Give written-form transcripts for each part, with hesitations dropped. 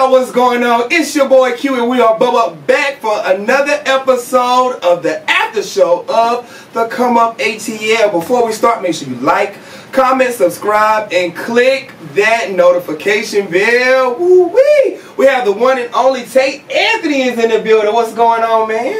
y'all, what's going on? It's your boy Q and we are back for another episode of the after show of the Come Up ATL. Before we start, make sure you like, comment, subscribe, and click that notification bell. Woo-wee! We have the one and only Taay Anthony is in the building. What's going on, man?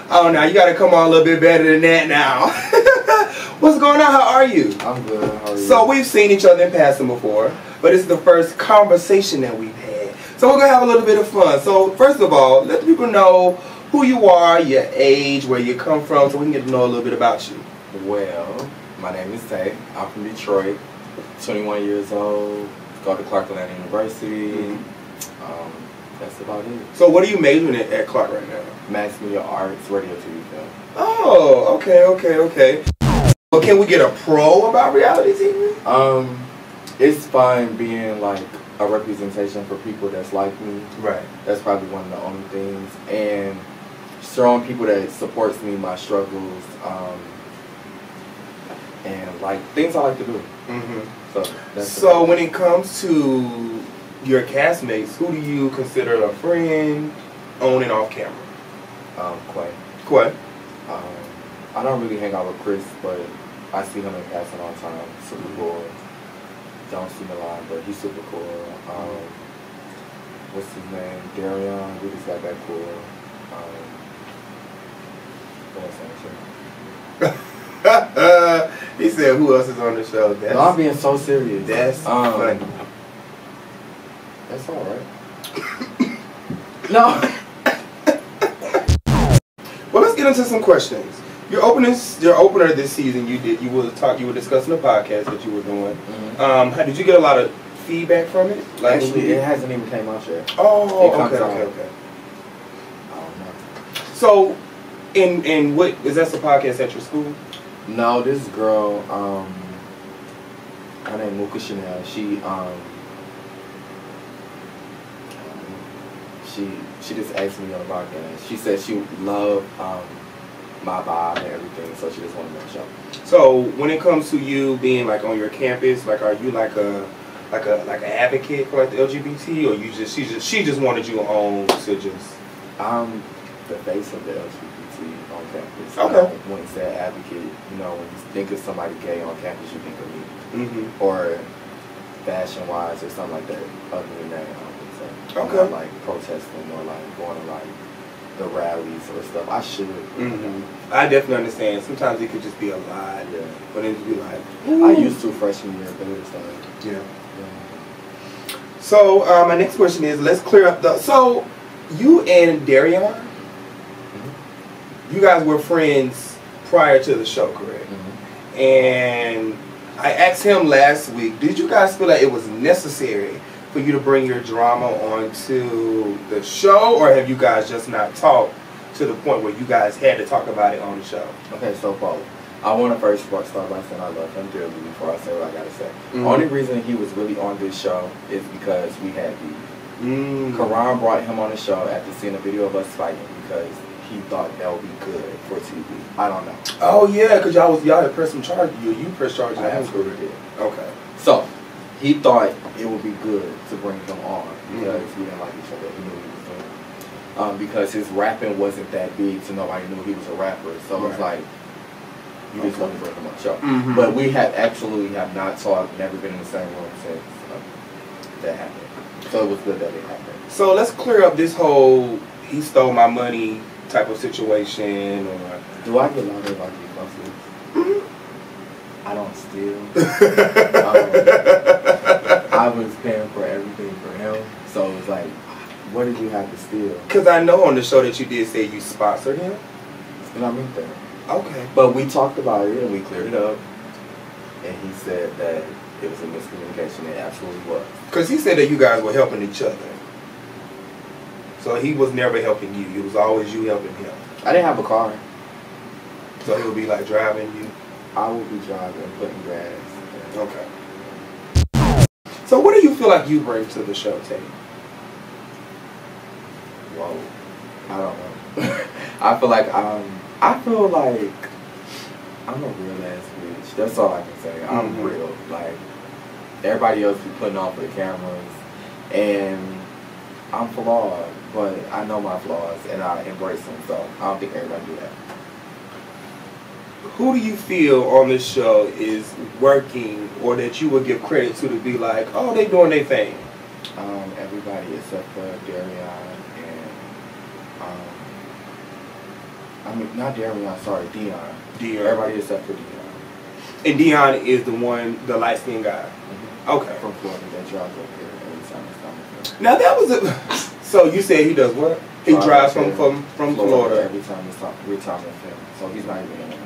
Oh, now you gotta come on a little bit better than that now. What's going on? How are you? I'm good. How are you? So we've seen each other in passing before, but it's the first conversation that we've had. So we're gonna have a little bit of fun. So first of all, let the people know who you are, your age, where you come from, so we can get to know a little bit about you. Well, my name is Taay. I'm from Detroit. 21 years old. Go to Clark Atlanta University. That's about it. So what are you majoring in at Clark right now? Mass Media Arts, Radio, TV, film. Oh, okay. Well, can we get a pro about reality TV? It's fun being like a representation for people that's like me. Right. That's probably one of the only things. And showing people that supports me, my struggles, and like things I like to do. So when it comes to your castmates, who do you consider a friend on and off camera? Quay. I don't really hang out with Chris, but I see him in passing all the time. Super cool. Don't see him a lot, but he's super cool. What's his name? Darion. We just got that cool. What else? He said, "Who else is on the show?" No, I'm being so serious. That's funny. That's all right. No. Well, let's get into some questions. Your opener this season, you were discussing a podcast that you were doing. Did you get a lot of feedback from it? Like, actually, it hasn't even came out yet. Oh, okay. I don't know. So, in what is that? The podcast at your school? No, this girl, her name Mocha Chanel. She just asked me on the podcast. She said she would love my vibe and everything, so she just wanted me to show. So when it comes to you being like on your campus, like are you like an advocate for like the LGBT, or she just wanted you on to just? I'm the face of the LGBT on campus. Okay. When it's that advocate, you know, when you think of somebody gay on campus, you think of me, or fashion wise or something like that. Other than that, I don't think so. Okay. Not like protesting or like going to like the rallies or stuff. I should. I definitely understand. Sometimes it could just be a lie. Yeah. But it would be like, ooh. I used to freshman year, but it was like, yeah. So my next question is, let's clear up so you and Darion, you guys were friends prior to the show, correct? And I asked him last week, did you guys feel like it was necessary for you to bring your drama onto the show, or have you guys just not talked to the point where you guys had to talk about it on the show? Okay, so Paul, I want to first start by saying I love him dearly before I say what I gotta say. The only reason he was really on this show is because we had beef. Karan brought him on the show after seeing a video of us fighting because he thought that would be good for TV. I don't know. Oh yeah, because y'all had pressed some charges. You pressed charges. I absolutely did. Okay. So he thought it would be good to bring him on because we didn't like each other. He knew what he was doing. Because his rapping wasn't that big, so nobody knew he was a rapper. So it was like, you just want to bring him on the show. But we absolutely have not talked, never been in the same room since that happened. So it was good that it happened. So let's clear up this whole he stole my money type of situation. Or do I get a lot of like buses? I don't steal. I was paying for everything for him, so it was like, what did you have to steal? Because I know on the show that you did say you sponsored him. And I mean that. Okay. But we talked about it and we cleared it up, and he said that it was a miscommunication. It absolutely was. Because he said that you guys were helping each other. So he was never helping you. It was always you helping him. I didn't have a car. So he would be like driving you? I would be driving, putting gas. Okay. So what do you feel like you bring to the show, Taay? Whoa. I don't know. I feel like I'm a real ass bitch. That's all I can say. I'm real. Like, everybody else be putting on for the cameras. And I'm flawed, but I know my flaws and I embrace them. So I don't think everybody do that. Who do you feel on this show is working, or that you would give credit to be like, oh, they doing their thing? Everybody except for Darion and I mean not Darion, sorry, Dion. Everybody except for Dion. And Dion is the one, the light skinned guy. Mm-hmm. Okay. From Florida that drives up here every time it's coming. Now that was a. So you said he does what? He drives from Florida every time it's time in film. So he's not even in it.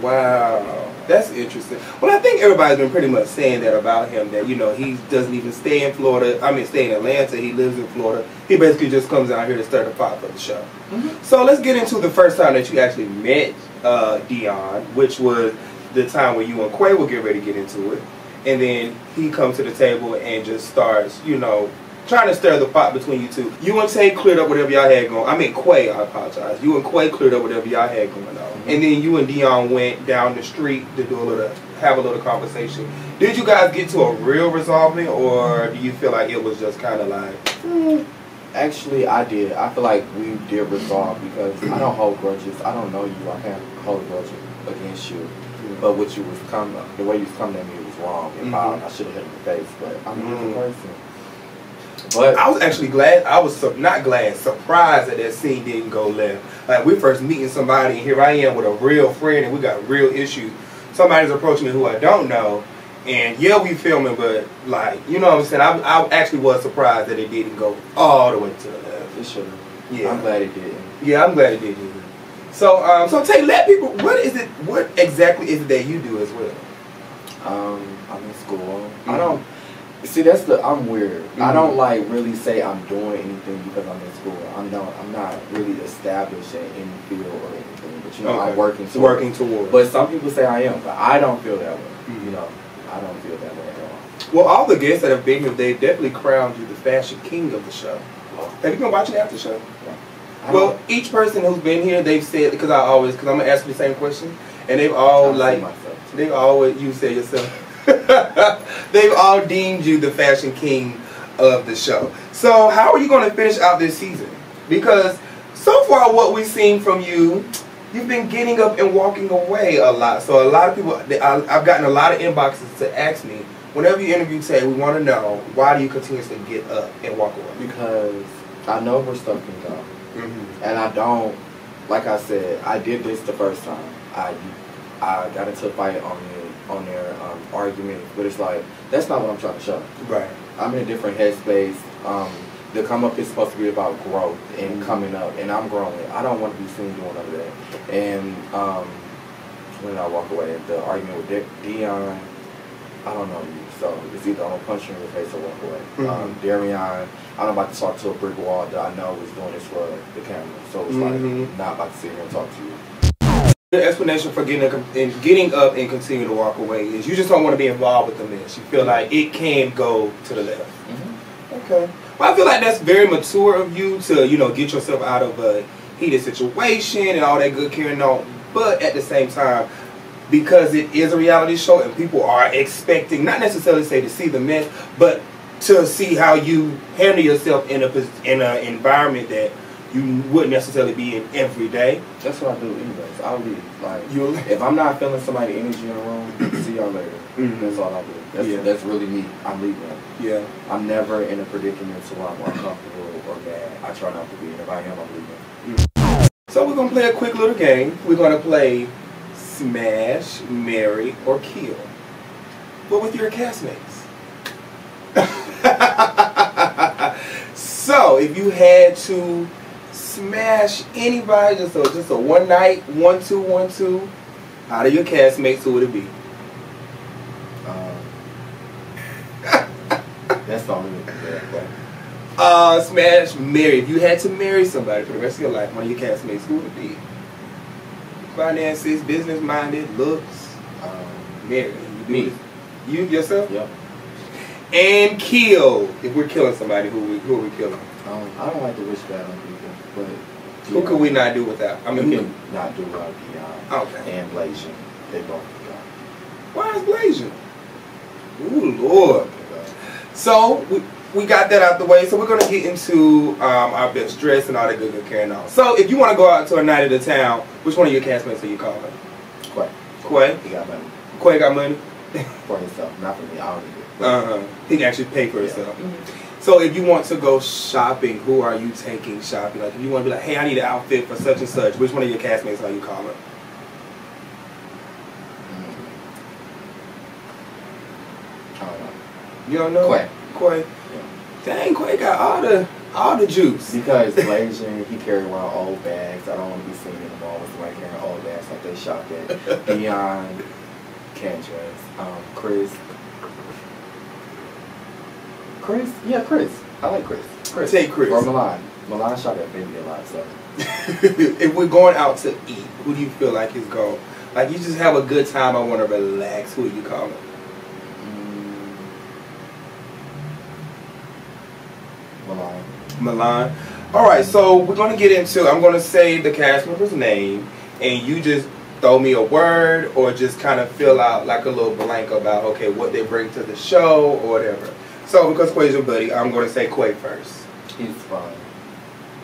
Wow, that's interesting. Well, I think everybody's been pretty much saying that about him, that, you know, he doesn't even stay in Florida. I mean, stay in Atlanta. He lives in Florida. He basically just comes out here to stir the pot for the show. Mm-hmm. So let's get into the first time that you actually met Dion, which was the time where you and Quay will get ready to get into it. And then he comes to the table and just starts, you know, trying to stir the pot between you two. You and Tay cleared up whatever y'all had going. I mean, Quay, I apologize. You and Quay cleared up whatever y'all had going on. Mm-hmm. And then you and Dion went down the street to have a little conversation. Did you guys get to a real resolving, or do you feel like it was just kind of like... Actually, I did. I feel like we did resolve because I don't hold grudges. I don't know you. I can't hold a grudge against you. Mm-hmm. But what you was the way you was coming at me was wrong. And I should have hit in the face. But I'm a different person. But I was actually glad. I was not glad, surprised that scene didn't go left. Like, we first meeting somebody, and here I am with a real friend, and we got real issues. Somebody's approaching me who I don't know, and yeah, we filming, but like, you know what I'm saying? I actually was surprised that it didn't go all the way to the left. It should have. Yeah, I'm glad it didn't. Yeah, I'm glad it didn't. So, so Tay, let people. What exactly is it that you do as well? I'm in school. Mm-hmm. I don't. See, I'm weird. Mm-hmm. I don't like really say I'm doing anything because I'm in school. I'm not really established in any field or anything. But you know, I'm working towards. But some people say I am, but I don't feel that way. Mm-hmm. You know, I don't feel that way at all. Well, all the guests that have been here, they've definitely crowned you the fashion king of the show. Have you been watching the after show? Yeah. Well, each person who's been here, they've said, because I'm gonna ask you the same question, and they've all you say yourself. They've all deemed you the fashion king of the show. So how are you going to finish out this season? Because so far what we've seen from you, you've been getting up and walking away a lot. So a lot of people, I've gotten a lot of inboxes to ask me, whenever you interview Tay, we want to know, why do you continuously get up and walk away? Because I know where stuff can go. Mm-hmm. And I don't, like I said, I did this the first time. I got into a fight on their argument, but it's like, that's not what I'm trying to show. Right. I'm in a different headspace. The come up is supposed to be about growth and coming up, and I'm growing. I don't want to be seen doing none of that. And when I walk away, the argument with Dion, I don't know you, so it's either I'm gonna punch you in the face or walk away. Mm-hmm. Darion, I'm about to talk to a brick wall that I know is doing this for the camera, so it's like, not about to sit here and talk to you. The explanation for getting up and continuing to walk away is you just don't want to be involved with the mess. You feel like it can go to the left. Mm-hmm. Okay. Well, I feel like that's very mature of you to, you know, get yourself out of a heated situation and all that good carrying on. But at the same time, because it is a reality show and people are expecting, not necessarily say to see the mess, but to see how you handle yourself in an environment that you wouldn't necessarily be in every day. That's what I do anyways. I'll leave. Like, if I'm not feeling somebody's energy in the room, see y'all later. Mm-hmm. That's all I do. That's really me. I'm leaving. Yeah. I'm never in a predicament to where I'm uncomfortable or mad. I try not to be. And if I am, I'm leaving. Mm-hmm. So we're going to play a quick little game. We're going to play Smash, Marry, or Kill. But with your castmates. So, if you had to smash anybody, just a one night, 1-2, out of your castmates, who would it be? That's all me. Smash, marry. If you had to marry somebody for the rest of your life, one of your castmates, who would it be? Finances, business minded, looks, marry. Me. You yourself? Yep. And kill. If we're killing somebody, who are we killing? I don't like to wish bad on people, but who could we not do without? I mean, we can not do without Dion. Okay. And Blasian. They both gone. Why is Blasian? Ooh, Lord. So we got that out the way, so we're gonna get into our best dress and all that good carrying on. So if you want to go out to a night of the town, which one of your castmates are you calling? Quay. Quay? He got money. Quay got money? For himself, not for me. I don't need it. He can actually pay for himself. So if you want to go shopping, who are you taking shopping? Like if you want to be like, hey, I need an outfit for such and such, which one of your castmates are you calling? I don't know. You don't know? Quay. Quay. Yeah. Dang, Quay got all the juice. Because Blasian, he carried around old bags. I don't want to be seen in the mall with somebody carrying old bags like they shopped at. Dion, can't dress. Chris. I like Chris. Take Chris. Or Milan. Milan shot at Bendy a lot, so. If we're going out to eat, who do you feel like is going? Like you just have a good time, I want to relax, who are you calling? Milan. Alright, so we're going to get into, I'm going to say the cast member's name, and you just throw me a word or just kind of fill out like a little blank about, okay, what they bring to the show or whatever. So because Quay's your buddy, I'm going to say Quay first. He's fun.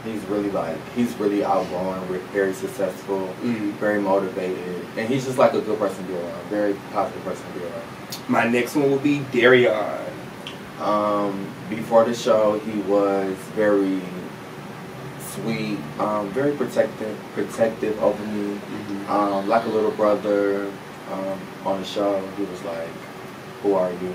He's really outgoing, very successful, very motivated, and he's just like a good person to be around, very positive person to be around. My next one will be Darion. Before the show, he was very sweet, very protective over me, like a little brother. On the show, he was like, "Who are you?"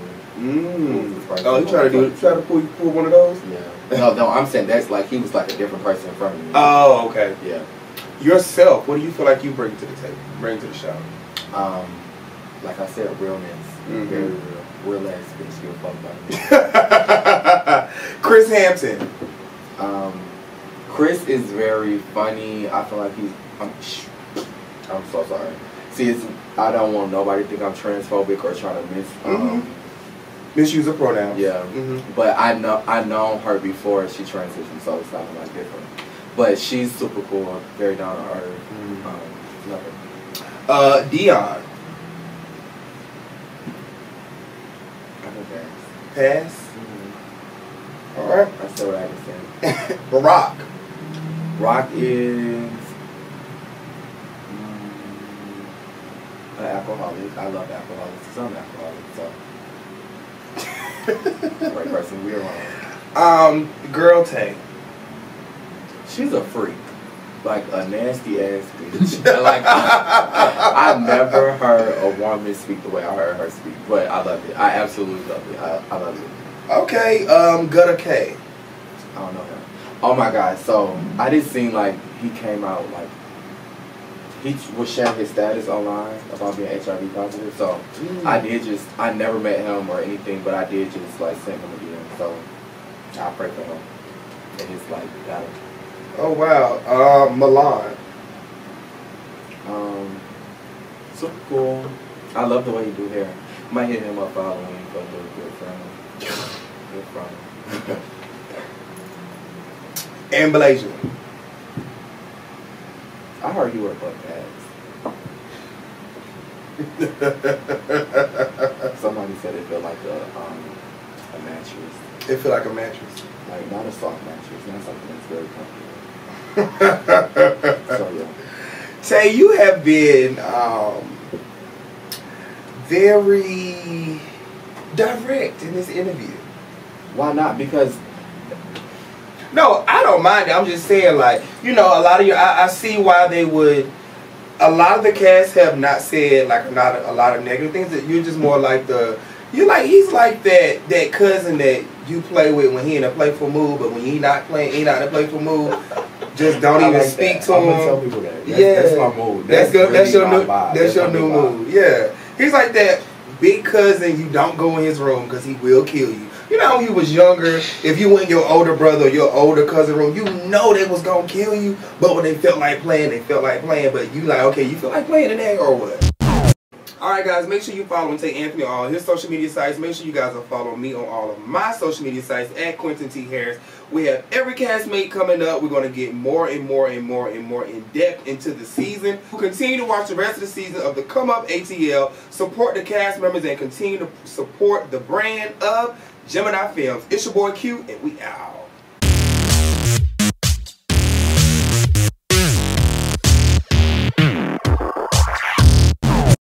Oh, he tried to pull one of those? Yeah. No, I'm saying that's like he was like a different person in front of me. Oh, okay. Yeah. Yourself, what do you feel like you bring to the table, bring to the show? Like I said, realness, very real ass bitch. Give a fuck about me. Chris Hampton. Chris is very funny. I feel like he's. I'm so sorry. See, I don't want nobody to think I'm transphobic or trying to misuse a pronoun. Yeah, but I know her before she transitioned, so it's not like different. But she's super cool, very down to earth. Dion. I know that. Pass. All right. I said what I had to say. Barack. Rock is an alcoholic. I love alcoholics. Because I'm an alcoholic, so. Right person, we're wrong. Girl Taay. She's a freak. Like a nasty ass bitch. Like I've never heard a woman speak the way I heard her speak. But I love it. I absolutely love it. I love it. Okay, Gutter K. I don't know him. Oh my god, so I just seen like he came out like he was sharing his status online about being HIV positive. So I never met him or anything, but I did just like send him a DM. So I pray for him and his like battle. Oh wow, Milan. Super cool. I love the way he do hair. Might hit him up following for a little good friend. Good friend. And Blasian. I heard you wear butt pads. Somebody said it felt like a mattress. It feel like a mattress. Like not a soft mattress, not something that's very comfortable. So yeah. Taay, you have been very direct in this interview. Why not? Because no, I don't mind it. I'm just saying, like, you know, a lot of I see why they would. A lot of the cast have not said like not a lot of negative things. That you're just more like he's like that cousin that you play with when he in a playful mood, but when he not playing, he not in a playful mood. Just don't even like speak to him. Tell people that. That's my mood. That's good. Really That's your new. vibe. That's your new mood. Yeah, he's like that big cousin. You don't go in his room because he will kill you. You know, when you was younger, if you went in your older brother or your older cousin room, you know they was gonna kill you. But when they felt like playing, they felt like playing. But you like, okay, you feel like playing today or what? Alright guys, make sure you follow Taay Anthony on all his social media sites. Make sure you guys are following me on all of my social media sites at Quentin T. Harris. We have every castmate coming up. We're going to get more and more and more and more in depth into the season. We'll continue to watch the rest of the season of the Come Up ATL, support the cast members, and continue to support the brand of Gemini Films. It's your boy Q, and we out.